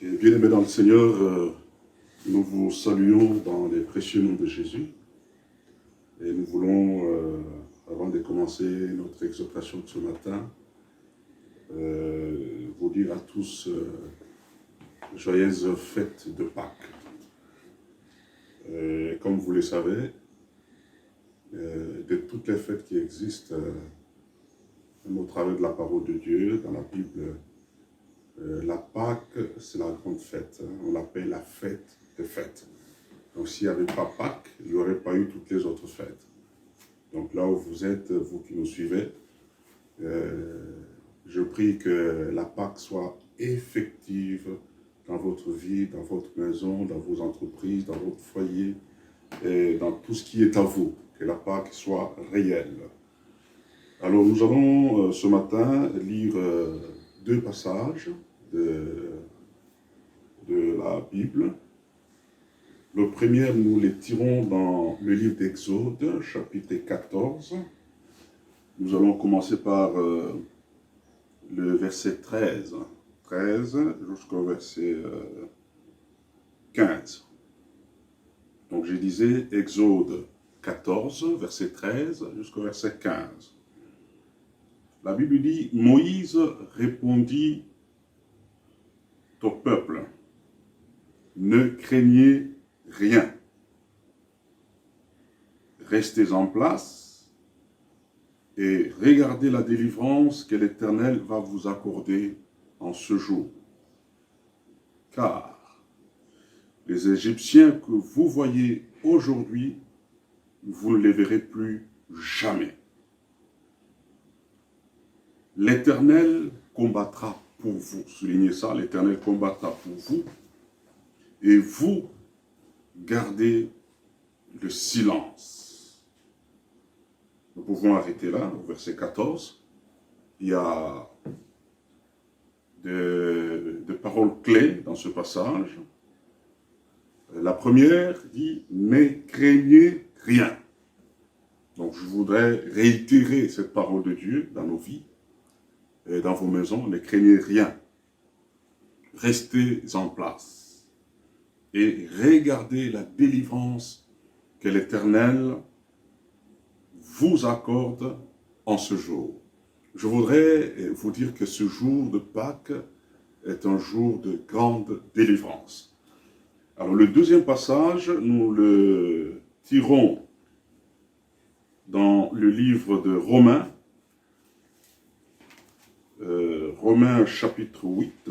Bien-aimés dans le Seigneur, nous vous saluons dans les précieux noms de Jésus. Et nous voulons, avant de commencer notre exhortation de ce matin, vous dire à tous joyeuses fêtes de Pâques. Comme vous le savez, de toutes les fêtes qui existent, au travers de la parole de Dieu, dans la Bible, la Pâques, c'est la grande fête. On l'appelle la fête des fêtes. Donc s'il n'y avait pas Pâques, il n'y aurait pas eu toutes les autres fêtes. Donc là où vous êtes, vous qui nous suivez, je prie que la Pâques soit effective dans votre vie, dans votre maison, dans vos entreprises, dans votre foyer, et dans tout ce qui est à vous. Que la Pâques soit réelle. Alors nous allons ce matin lire deux passages de la Bible. Le premier, nous les tirons dans le livre d'Exode, chapitre 14. Nous allons commencer par le verset 13 jusqu'au verset 15. Donc je disais Exode 14, verset 13 jusqu'au verset 15. La Bible dit, Moïse répondit au peuple, ne craignez rien. Restez en place et regardez la délivrance que l'Éternel va vous accorder en ce jour. Car les Égyptiens que vous voyez aujourd'hui, vous ne les verrez plus jamais. L'Éternel combattra pour vous. Soulignez ça, l'Éternel combattra pour vous. Et vous, gardez le silence. Nous pouvons arrêter là, au verset 14. Il y a des paroles clés dans ce passage. La première dit « Ne craignez rien ». Donc je voudrais réitérer cette parole de Dieu dans nos vies. Dans vos maisons, ne craignez rien. Restez en place et regardez la délivrance que l'Éternel vous accorde en ce jour. Je voudrais vous dire que ce jour de Pâques est un jour de grande délivrance. Alors le deuxième passage, nous le tirons dans le livre de Romains, Romains chapitre 8,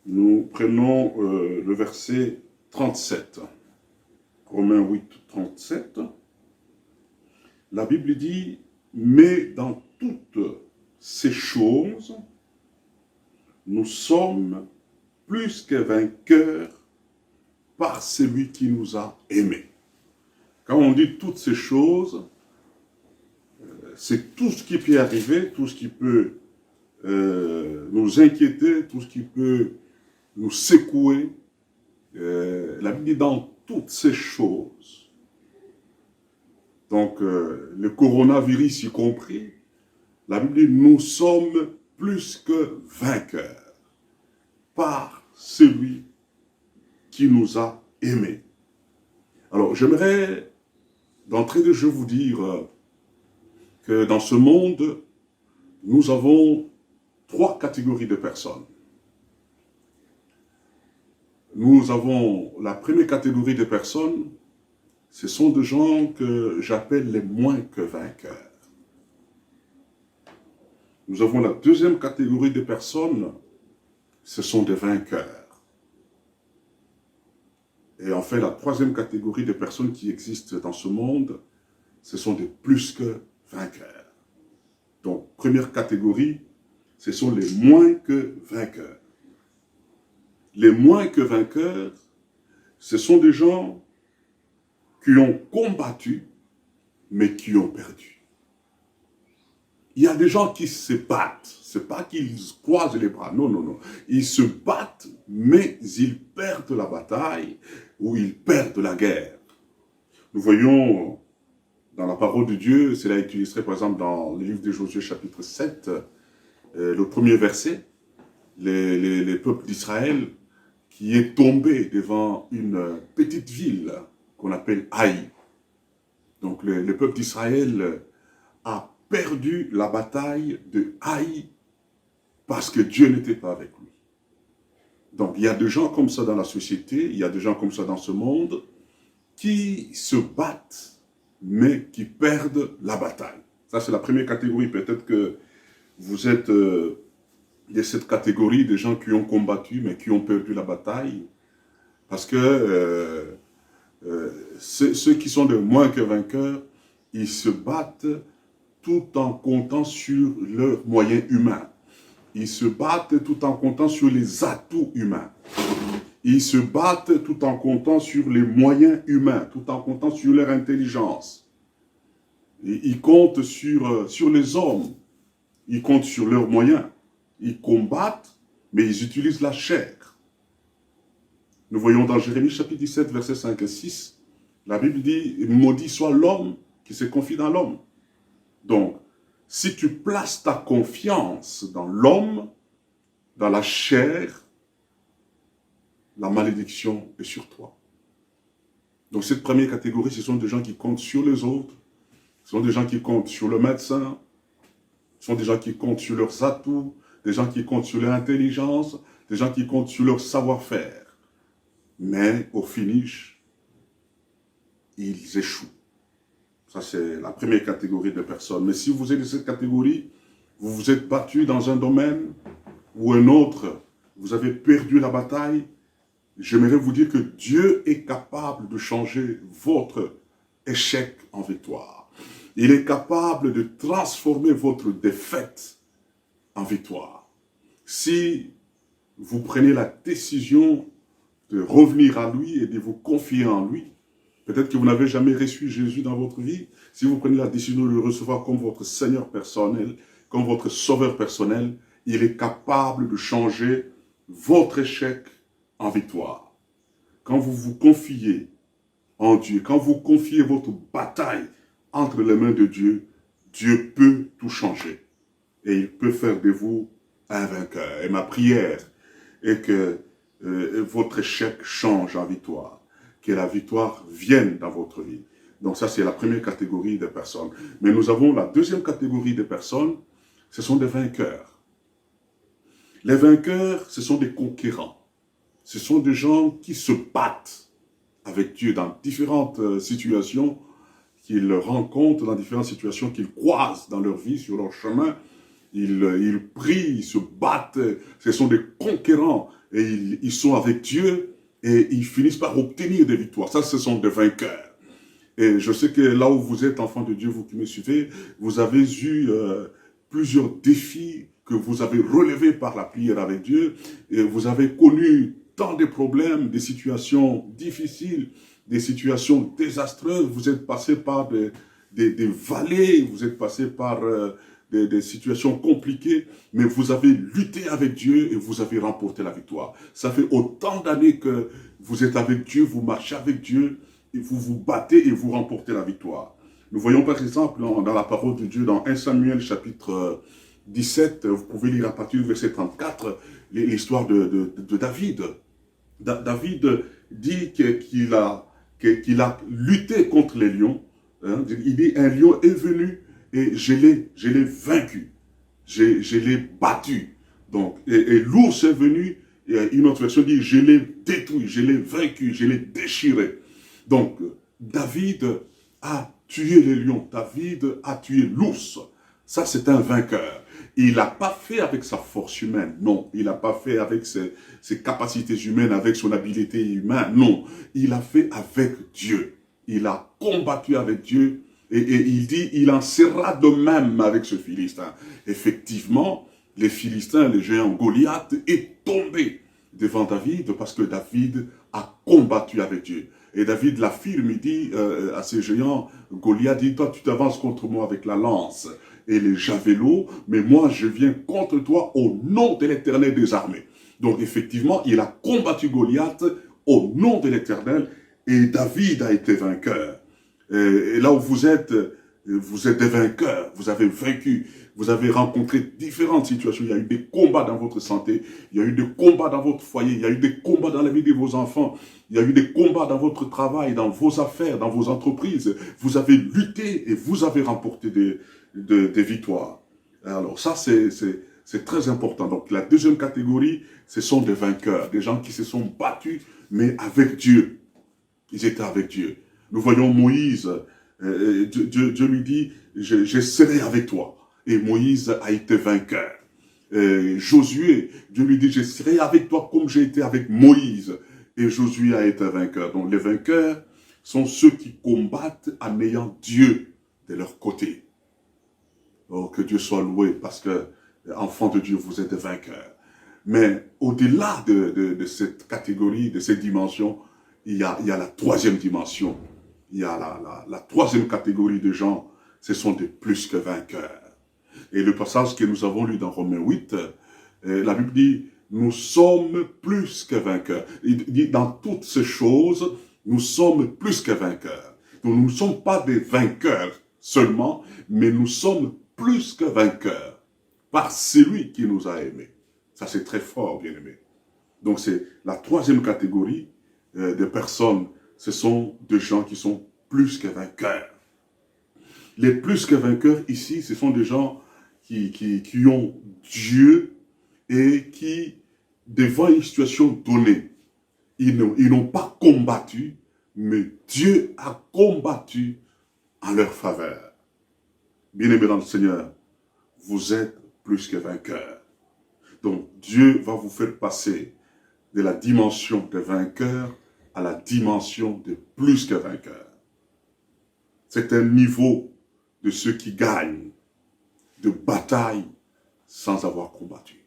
nous prenons le verset 37. Romains 8, 37. La Bible dit, mais dans toutes ces choses, nous sommes plus que vainqueurs par celui qui nous a aimés. Quand on dit toutes ces choses, c'est tout ce qui peut arriver, tout ce qui peut nous inquiéter, tout ce qui peut nous secouer. La Bible dit dans toutes ces choses. Donc, le coronavirus y compris, la Bible dit nous sommes plus que vainqueurs par celui qui nous a aimés. Alors, j'aimerais d'entrée de jeu vous dire que dans ce monde, nous avons trois catégories de personnes. Nous avons la première catégorie de personnes, ce sont des gens que j'appelle les moins que vainqueurs. Nous avons la deuxième catégorie de personnes, ce sont des vainqueurs. Et enfin, la troisième catégorie de personnes qui existent dans ce monde, ce sont des plus que vainqueurs. Donc, première catégorie, ce sont les moins que vainqueurs. Les moins que vainqueurs, ce sont des gens qui ont combattu, mais qui ont perdu. Il y a des gens qui se battent. C'est pas qu'ils croisent les bras. Non, non, non. Ils se battent, mais ils perdent la bataille ou ils perdent la guerre. Nous voyons dans la parole de Dieu, cela est illustré par exemple dans le livre de Josué chapitre 7, le premier verset. les peuples d'Israël qui est tombé devant une petite ville qu'on appelle Haï. Donc le peuple d'Israël a perdu la bataille de Haï parce que Dieu n'était pas avec lui. Donc il y a des gens comme ça dans la société, il y a des gens comme ça dans ce monde qui se battent mais qui perdent la bataille. Ça c'est la première catégorie. Peut-être que vous êtes de cette catégorie des gens qui ont combattu mais qui ont perdu la bataille parce que ceux qui sont de moins que vainqueurs, ils se battent tout en comptant sur leurs moyens humains. Ils se battent tout en comptant sur les atouts humains. Ils se battent tout en comptant sur les moyens humains, tout en comptant sur leur intelligence. Ils comptent sur les hommes. Ils comptent sur leurs moyens. Ils combattent, mais ils utilisent la chair. Nous voyons dans Jérémie chapitre 17, versets 5 et 6, la Bible dit « Maudit soit l'homme qui se confie dans l'homme ». Donc, si tu places ta confiance dans l'homme, dans la chair, la malédiction est sur toi. Donc cette première catégorie, ce sont des gens qui comptent sur les autres, ce sont des gens qui comptent sur le médecin, ce sont des gens qui comptent sur leurs atouts, des gens qui comptent sur leur intelligence, des gens qui comptent sur leur savoir-faire. Mais au finish, ils échouent. Ça, c'est la première catégorie de personnes. Mais si vous êtes de cette catégorie, vous vous êtes battu dans un domaine ou un autre, vous avez perdu la bataille, j'aimerais vous dire que Dieu est capable de changer votre échec en victoire. Il est capable de transformer votre défaite en victoire. Si vous prenez la décision de revenir à lui et de vous confier en lui, peut-être que vous n'avez jamais reçu Jésus dans votre vie. Si vous prenez la décision de le recevoir comme votre Seigneur personnel, comme votre Sauveur personnel, il est capable de changer votre échec en victoire. Quand vous vous confiez en Dieu, quand vous confiez votre bataille entre les mains de Dieu, Dieu peut tout changer. Et il peut faire de vous un vainqueur. Et ma prière est que votre échec change en victoire. Que la victoire vienne dans votre vie. Donc ça, c'est la première catégorie de personnes. Mais nous avons la deuxième catégorie de personnes, ce sont des vainqueurs. Les vainqueurs, ce sont des conquérants. Ce sont des gens qui se battent avec Dieu dans différentes situations qu'ils rencontrent, dans différentes situations qu'ils croisent dans leur vie, sur leur chemin. Ils prient, ils se battent, ce sont des conquérants et ils sont avec Dieu. Et ils finissent par obtenir des victoires. Ça, ce sont des vainqueurs. Et je sais que là où vous êtes, enfants de Dieu, vous qui me suivez, vous avez eu plusieurs défis que vous avez relevés par la prière avec Dieu. Et vous avez connu tant de problèmes, des situations difficiles, des situations désastreuses. Vous êtes passé par des vallées, vous êtes passé par des situations compliquées, mais vous avez lutté avec Dieu et vous avez remporté la victoire. Ça fait autant d'années que vous êtes avec Dieu, vous marchez avec Dieu, et vous vous battez et vous remportez la victoire. Nous voyons par exemple dans la parole de Dieu, dans 1 Samuel chapitre 17, vous pouvez lire à partir du verset 34, l'histoire de David. David dit qu'il a lutté contre les lions. Hein, il dit, un lion est venu et je l'ai vaincu, je l'ai battu. Donc, et l'ours est venu, et une autre version dit, je l'ai détruit, je l'ai vaincu, je l'ai déchiré. Donc, David a tué les lions, David a tué l'ours. Ça, c'est un vainqueur. Il n'a pas fait avec sa force humaine, non. Il n'a pas fait avec ses capacités humaines, avec son habileté humaine, non. Il a fait avec Dieu. Il a combattu avec Dieu. Et il dit, il en sera de même avec ce Philistin. Effectivement, les Philistins, le géant Goliath, est tombé devant David parce que David a combattu avec Dieu. Et David l'affirme, il dit à ces géants, Goliath dit, toi tu t'avances contre moi avec la lance et les javelots, mais moi je viens contre toi au nom de l'Éternel des armées. Donc effectivement, il a combattu Goliath au nom de l'Éternel et David a été vainqueur. Et là où vous êtes, vous êtes des vainqueurs, vous avez vaincu, vous avez rencontré différentes situations, il y a eu des combats dans votre santé, il y a eu des combats dans votre foyer, il y a eu des combats dans la vie de vos enfants, il y a eu des combats dans votre travail, dans vos affaires, dans vos entreprises, vous avez lutté et vous avez remporté des victoires. Alors ça, c'est très important. Donc la deuxième catégorie, ce sont des vainqueurs, des gens qui se sont battus, mais avec Dieu. Ils étaient avec Dieu. Nous voyons Moïse, Dieu lui dit, je serai avec toi. Et Moïse a été vainqueur. Josué, Dieu lui dit, je serai avec toi comme j'ai été avec Moïse. Et Josué a été vainqueur. Donc les vainqueurs sont ceux qui combattent en ayant Dieu de leur côté. Oh, que Dieu soit loué parce que, enfants de Dieu, vous êtes des vainqueurs. Mais au-delà de cette catégorie, de cette dimension, il y a la troisième dimension. Il y a la troisième catégorie de gens, ce sont des plus que vainqueurs. Et le passage que nous avons lu dans Romains 8, la Bible dit, nous sommes plus que vainqueurs. Il dit, dans toutes ces choses, nous sommes plus que vainqueurs. Donc nous ne sommes pas des vainqueurs seulement, mais nous sommes plus que vainqueurs par celui qui nous a aimés. Ça, c'est très fort, bien-aimés. Donc, c'est la troisième catégorie de personnes. Ce sont des gens qui sont plus que vainqueurs. Les plus que vainqueurs, ici, ce sont des gens qui ont Dieu et qui, devant une situation donnée, ils n'ont pas combattu, mais Dieu a combattu en leur faveur. Bien-aimés dans le Seigneur, vous êtes plus que vainqueurs. Donc, Dieu va vous faire passer de la dimension de vainqueur à la dimension de plus que vainqueur. C'est un niveau de ceux qui gagnent, de bataille sans avoir combattu.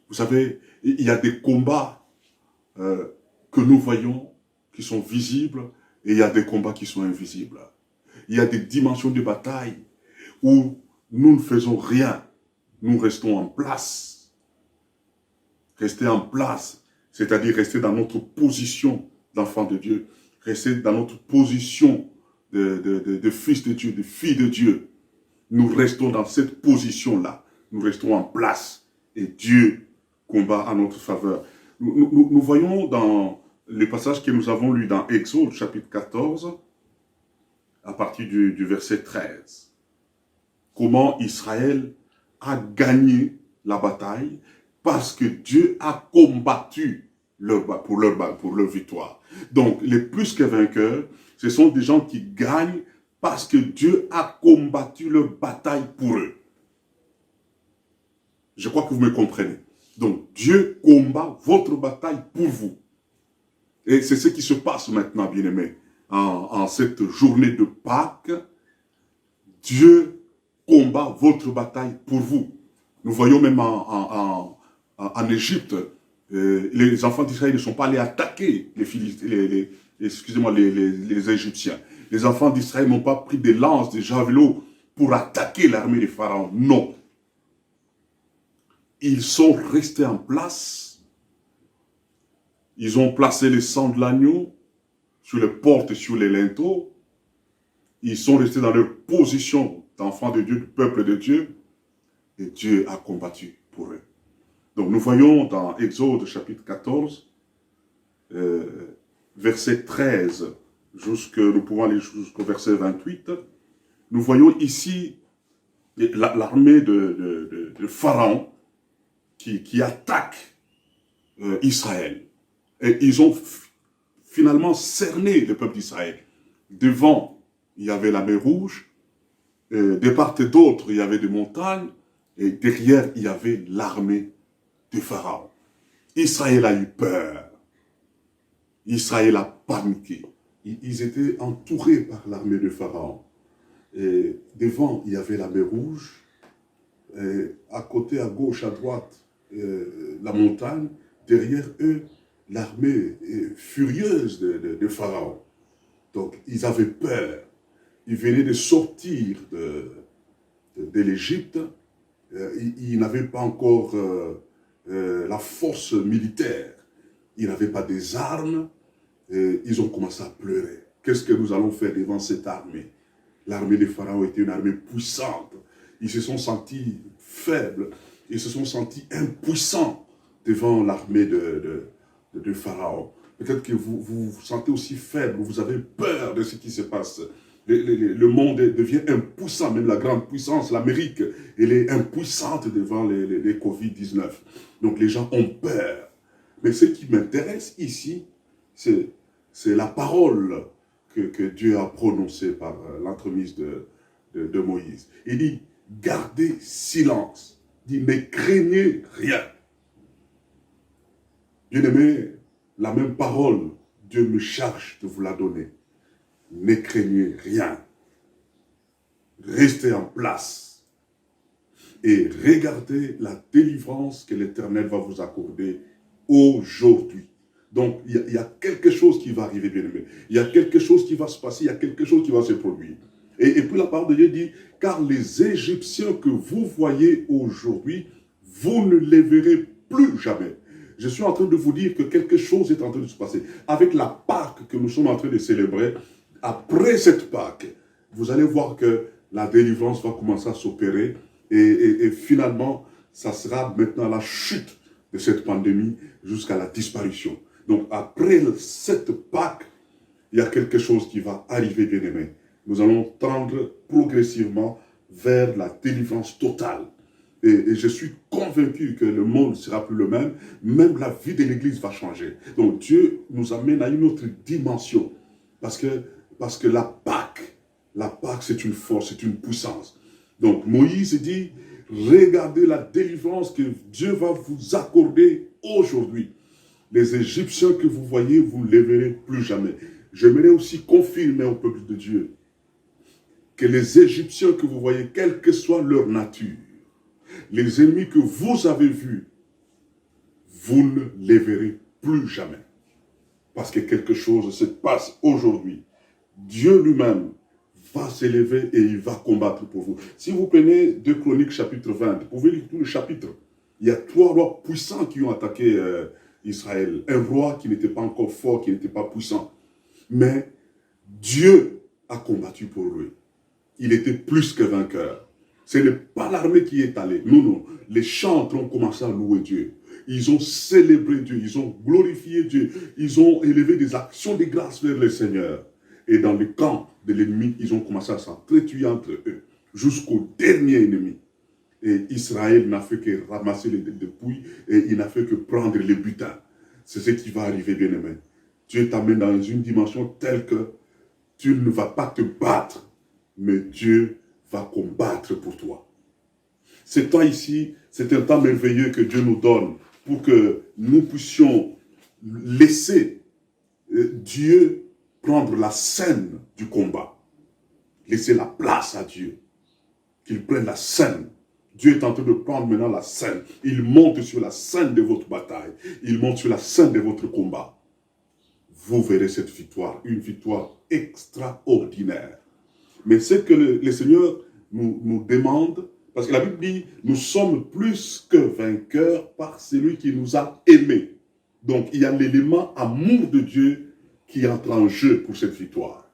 Vous savez, il y a des combats que nous voyons qui sont visibles et il y a des combats qui sont invisibles. Il y a des dimensions de bataille où nous ne faisons rien, nous restons en place. Rester en place, c'est-à-dire rester dans notre position d'enfant de Dieu, rester dans notre position de fils de Dieu, de fille de Dieu. Nous restons dans cette position-là, nous restons en place et Dieu combat en notre faveur. Nous voyons dans le passage que nous avons lu dans Exode chapitre 14, à partir du verset 13, comment Israël a gagné la bataille parce que Dieu a combattu pour leur victoire. Donc, les plus que vainqueurs, ce sont des gens qui gagnent parce que Dieu a combattu leur bataille pour eux. Je crois que vous me comprenez. Donc, Dieu combat votre bataille pour vous. Et c'est ce qui se passe maintenant, bien-aimés. En cette journée de Pâques, Dieu combat votre bataille pour vous. Nous voyons même en Égypte, les enfants d'Israël ne sont pas allés attaquer les Égyptiens. Les enfants d'Israël n'ont pas pris des lances, des javelots pour attaquer l'armée des pharaons. Non. Ils sont restés en place. Ils ont placé le sang de l'agneau sur les portes et sur les linteaux. Ils sont restés dans leur position d'enfants de Dieu, du peuple de Dieu. Et Dieu a combattu pour eux. Donc nous voyons dans Exode chapitre 14, verset 13, nous pouvons aller jusqu'au verset 28, nous voyons ici l'armée de Pharaon qui attaque Israël. Et ils ont finalement cerné le peuple d'Israël. Devant, il y avait la mer Rouge, de part et d'autre, il y avait des montagnes, et derrière, il y avait l'armée de Pharaon. Israël a eu peur. Israël a paniqué. Ils étaient entourés par l'armée de Pharaon. Et devant, il y avait la mer Rouge. Et à côté, à gauche, à droite, la montagne. Derrière eux, l'armée furieuse de Pharaon. Donc, ils avaient peur. Ils venaient de sortir de l'Égypte. Ils n'avaient pas encore la force militaire. Ils n'avaient pas des armes. Ils ont commencé à pleurer. Qu'est-ce que nous allons faire devant cette armée? L'armée des pharaons était une armée puissante. Ils se sont sentis faibles. Ils se sont sentis impuissants devant l'armée de Pharaon. Peut-être que vous vous sentez aussi faible, vous avez peur de ce qui se passe. Le monde devient impuissant, même la grande puissance, l'Amérique, elle est impuissante devant les Covid-19. Donc les gens ont peur. Mais ce qui m'intéresse ici, c'est la parole que Dieu a prononcée par l'entremise de Moïse. Il dit, gardez silence. Il dit, ne craignez rien. Bien-aimé, la même parole, Dieu me charge de vous la donner. Ne craignez rien. Restez en place. Et regardez la délivrance que l'Éternel va vous accorder aujourd'hui. Donc, il y a quelque chose qui va arriver, bien-aimé. Il y a quelque chose qui va se passer, il y a quelque chose qui va se produire. Et puis la parole de Dieu dit, car les Égyptiens que vous voyez aujourd'hui, vous ne les verrez plus jamais. Je suis en train de vous dire que quelque chose est en train de se passer. Avec la Pâque que nous sommes en train de célébrer, après cette Pâque, vous allez voir que la délivrance va commencer à s'opérer et finalement, ça sera maintenant la chute de cette pandémie jusqu'à la disparition. Donc après cette Pâque, il y a quelque chose qui va arriver, bien-aimés. Nous allons tendre progressivement vers la délivrance totale. Et je suis convaincu que le monde ne sera plus le même. Même la vie de l'Église va changer. Donc Dieu nous amène à une autre dimension. Parce que la Pâque, c'est une force, c'est une puissance. Donc Moïse dit, regardez la délivrance que Dieu va vous accorder aujourd'hui. Les Égyptiens que vous voyez, vous ne les verrez plus jamais. J'aimerais aussi confirmer au peuple de Dieu que les Égyptiens que vous voyez, quelle que soit leur nature, les ennemis que vous avez vus, vous ne les verrez plus jamais. Parce que quelque chose se passe aujourd'hui. Dieu lui-même va s'élever et il va combattre pour vous. Si vous prenez 2 Chroniques chapitre 20, vous pouvez lire tout le chapitre. Il y a 3 rois puissants qui ont attaqué Israël. Un roi qui n'était pas encore fort, qui n'était pas puissant. Mais Dieu a combattu pour lui. Il était plus que vainqueur. Ce n'est pas l'armée qui est allée. Non, non. Les chantres ont commencé à louer Dieu. Ils ont célébré Dieu. Ils ont glorifié Dieu. Ils ont élevé des actions de grâce vers le Seigneur. Et dans le camp de l'ennemi, ils ont commencé à s'entretuer entre eux. Jusqu'au dernier ennemi. Et Israël n'a fait que ramasser les dépouilles et il n'a fait que prendre les butins. C'est ce qui va arriver, bien-aimé. Dieu t'amène dans une dimension telle que tu ne vas pas te battre, mais Dieu va combattre pour toi. Ce temps ici, c'est un temps merveilleux que Dieu nous donne pour que nous puissions laisser Dieu prendre la scène du combat. Laisser la place à Dieu. Qu'il prenne la scène. Dieu est en train de prendre maintenant la scène. Il monte sur la scène de votre bataille. Il monte sur la scène de votre combat. Vous verrez cette victoire, une victoire extraordinaire. Mais ce que le Seigneur nous demande, parce que la Bible dit, nous sommes plus que vainqueurs par celui qui nous a aimés. Donc il y a l'élément amour de Dieu qui entre en jeu pour cette victoire.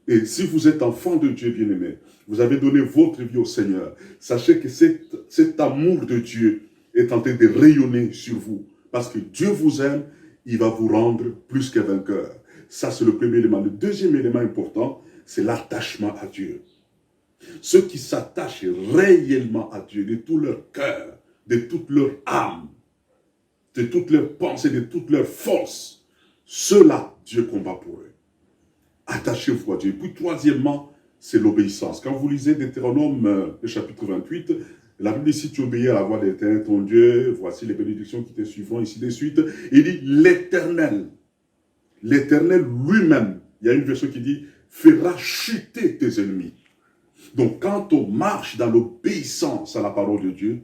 Et si vous êtes enfant de Dieu bien-aimé, vous avez donné votre vie au Seigneur, sachez que cet amour de Dieu est en train de rayonner sur vous. Parce que Dieu vous aime, il va vous rendre plus que vainqueur. Ça, c'est le premier élément. Le deuxième élément important, c'est l'attachement à Dieu. Ceux qui s'attachent réellement à Dieu, de tout leur cœur, de toute leur âme, de toutes leurs pensées, de toutes leurs forces, ceux-là, Dieu combat pour eux. Attachez-vous à Dieu. Et puis, troisièmement, c'est l'obéissance. Quand vous lisez Deutéronome, le chapitre 28, la Bible dit, si tu obéis à la voix de l'Éternel, ton Dieu, voici les bénédictions qui te suivront, ici de suite. Il dit, l'Éternel lui-même, il y a une version qui dit, fera chuter tes ennemis. Donc, quand on marche dans l'obéissance à la parole de Dieu,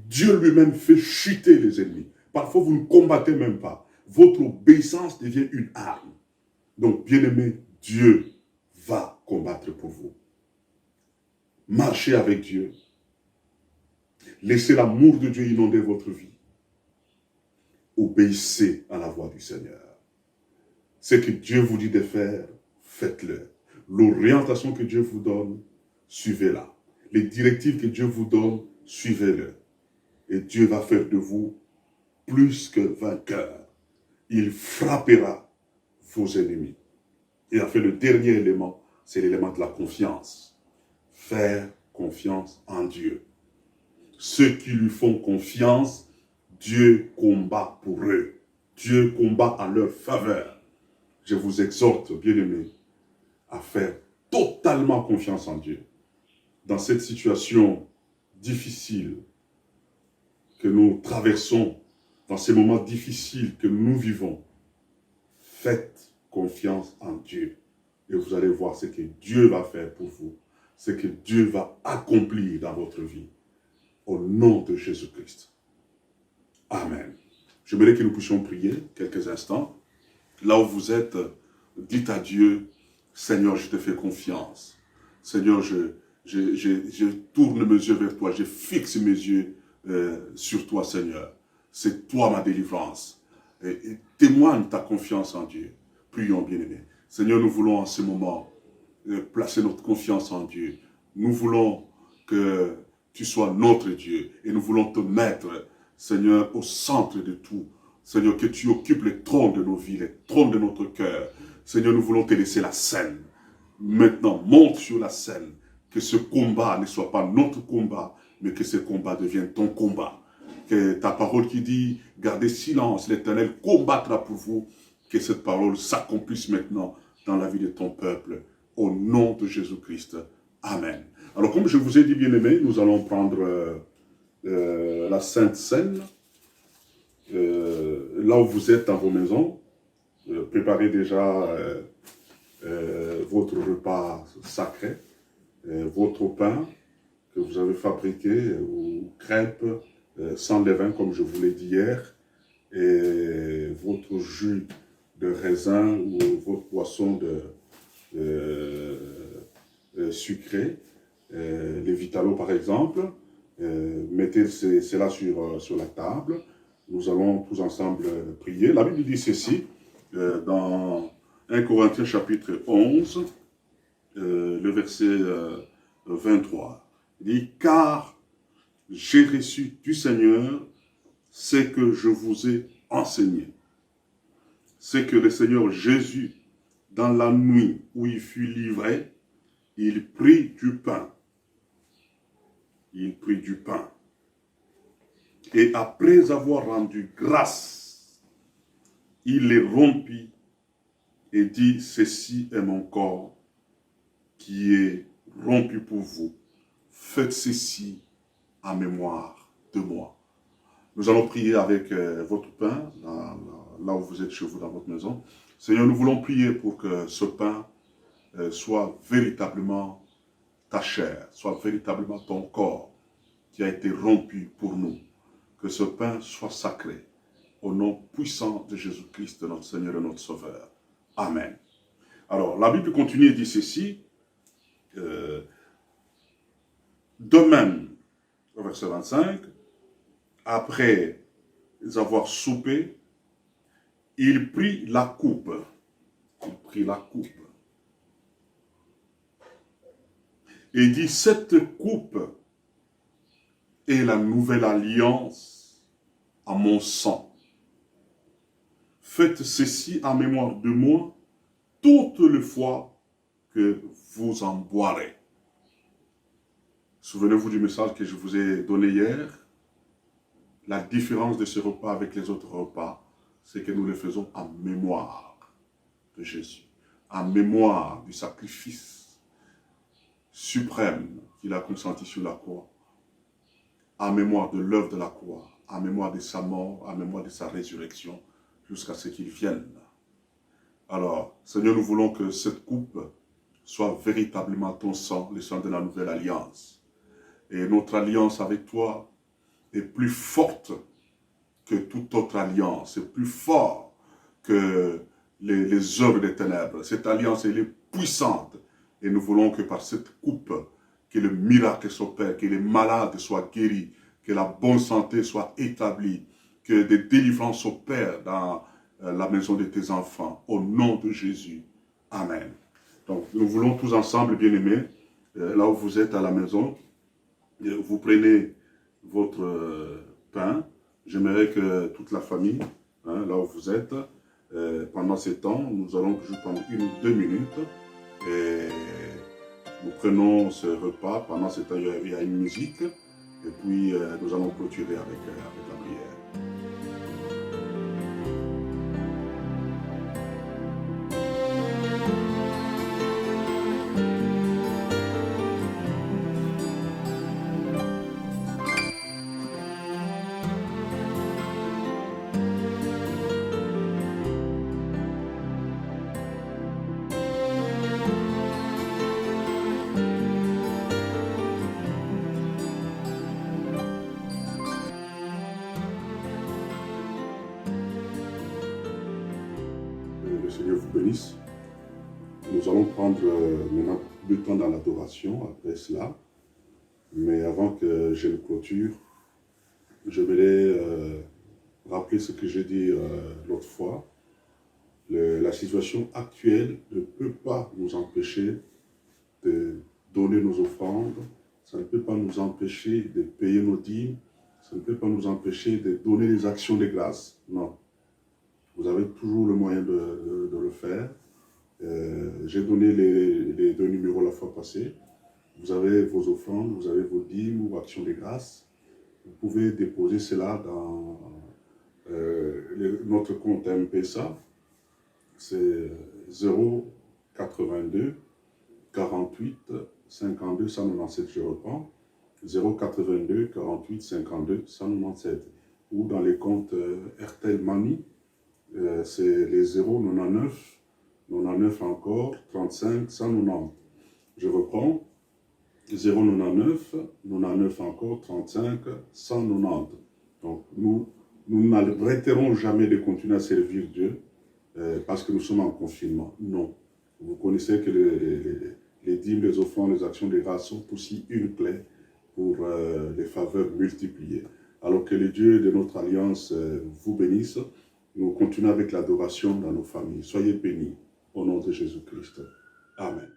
Dieu lui-même fait chuter les ennemis. Parfois, vous ne combattez même pas. Votre obéissance devient une arme. Donc, bien-aimé, Dieu va combattre pour vous. Marchez avec Dieu. Laissez l'amour de Dieu inonder votre vie. Obéissez à la voix du Seigneur. Ce que Dieu vous dit de faire, faites-le. L'orientation que Dieu vous donne, suivez-la. Les directives que Dieu vous donne, suivez-le. Et Dieu va faire de vous plus que vainqueur. Il frappera vos ennemis. Et enfin, le dernier élément, c'est l'élément de la confiance. Faire confiance en Dieu. Ceux qui lui font confiance, Dieu combat pour eux. Dieu combat en leur faveur. Je vous exhorte, bien-aimés, à faire totalement confiance en Dieu. Dans cette situation difficile que nous traversons, dans ces moments difficiles que nous vivons, faites confiance en Dieu. Et vous allez voir ce que Dieu va faire pour vous, ce que Dieu va accomplir dans votre vie. Au nom de Jésus-Christ. Amen. J'aimerais que nous puissions prier quelques instants. Là où vous êtes, dites à Dieu, Seigneur, je te fais confiance. Seigneur, je tourne mes yeux vers toi, je fixe mes yeux sur toi, Seigneur. C'est toi ma délivrance. Et témoigne ta confiance en Dieu. Prions, bien-aimés. Seigneur, nous voulons en ce moment placer notre confiance en Dieu. Nous voulons que tu sois notre Dieu et nous voulons te mettre, Seigneur, au centre de tout. Seigneur, que tu occupes le trône de nos vies, le trône de notre cœur. Seigneur, nous voulons te laisser la scène. Maintenant, monte sur la scène. Que ce combat ne soit pas notre combat, mais que ce combat devienne ton combat. Que ta parole qui dit, gardez silence, l'Éternel combattra pour vous. Que cette parole s'accomplisse maintenant dans la vie de ton peuple. Au nom de Jésus-Christ. Amen. Alors, comme je vous ai dit, bien-aimés, nous allons prendre la Sainte Seine. Là où vous êtes dans vos maisons, préparez déjà votre repas sacré, votre pain que vous avez fabriqué, ou crêpes sans levain, comme je vous l'ai dit hier, et votre jus de raisin ou votre boisson sucré, les Vitalo par exemple. Mettez cela sur la table. Nous allons tous ensemble prier. La Bible dit ceci, dans 1 Corinthiens chapitre 11, le verset 23. Il dit, « Car j'ai reçu du Seigneur ce que je vous ai enseigné. C'est que le Seigneur Jésus, dans la nuit où il fut livré, il prit du pain. Il prit du pain. Et après avoir rendu grâce, il les rompit et dit, ceci est mon corps qui est rompu pour vous. Faites ceci en mémoire de moi. Nous allons prier avec votre pain, là où vous êtes chez vous dans votre maison. Seigneur, nous voulons prier pour que ce pain soit véritablement ta chair, soit véritablement ton corps qui a été rompu pour nous. Que ce pain soit sacré, au nom puissant de Jésus-Christ, notre Seigneur et notre Sauveur. Amen. Alors, la Bible continue et dit ceci. De même, au verset 25, après avoir soupé, il prit la coupe. Il prit la coupe. Et il dit, cette coupe est la nouvelle alliance à mon sang. Faites ceci en mémoire de moi toutes les fois que vous en boirez. Souvenez-vous du message que je vous ai donné hier. La différence de ce repas avec les autres repas, c'est que nous le faisons en mémoire de Jésus, en mémoire du sacrifice suprême qu'il a consenti sur la croix, en mémoire de l'œuvre de la croix, en mémoire de sa mort, en mémoire de sa résurrection, jusqu'à ce qu'il vienne. Alors, Seigneur, nous voulons que cette coupe soit véritablement ton sang, le sang de la nouvelle alliance. Et notre alliance avec toi est plus forte que toute autre alliance, c'est plus fort que les œuvres des ténèbres. Cette alliance, elle est puissante. Et nous voulons que par cette coupe, que le miracle s'opère, que les malades soient guéris, que la bonne santé soit établie, que des délivrances s'opèrent dans la maison de tes enfants. Au nom de Jésus. Amen. Donc, nous voulons tous ensemble, bien-aimés, là où vous êtes à la maison, vous prenez votre pain. J'aimerais que toute la famille, hein, là où vous êtes, pendant ces temps, nous allons jouer pendant 1 ou 2 minutes. Et nous prenons ce repas. Pendant ce temps, il y a une musique. Et puis, nous allons clôturer avec la prière. Le Seigneur vous bénisse. Nous allons prendre maintenant le temps dans l'adoration après cela. Mais avant que je le clôture, je voudrais rappeler ce que j'ai dit l'autre fois. La situation actuelle ne peut pas nous empêcher de donner nos offrandes. Ça ne peut pas nous empêcher de payer nos dîmes. Ça ne peut pas nous empêcher de donner des actions de grâce. Non. Vous avez toujours le moyen de le faire. J'ai donné les 2 numéros la fois passée. Vous avez vos offrandes, vous avez vos dîmes ou actions de grâce. Vous pouvez déposer cela dans notre compte M-Pesa. C'est 082 48 52 197, je reprends. 082 48 52 197. Ou dans les comptes Airtel Money, c'est les 099 99 encore 35 190. Je reprends. 099 99 encore 35 190. Donc nous n'arrêterons jamais de continuer à servir Dieu parce que nous sommes en confinement. Non. Vous connaissez que les dîmes, les offrandes, les actions de grâce sont aussi une clé pour les faveurs multipliées. Alors que le Dieu de notre alliance vous bénisse, nous continuons avec l'adoration dans nos familles. Soyez bénis au nom de Jésus-Christ. Amen.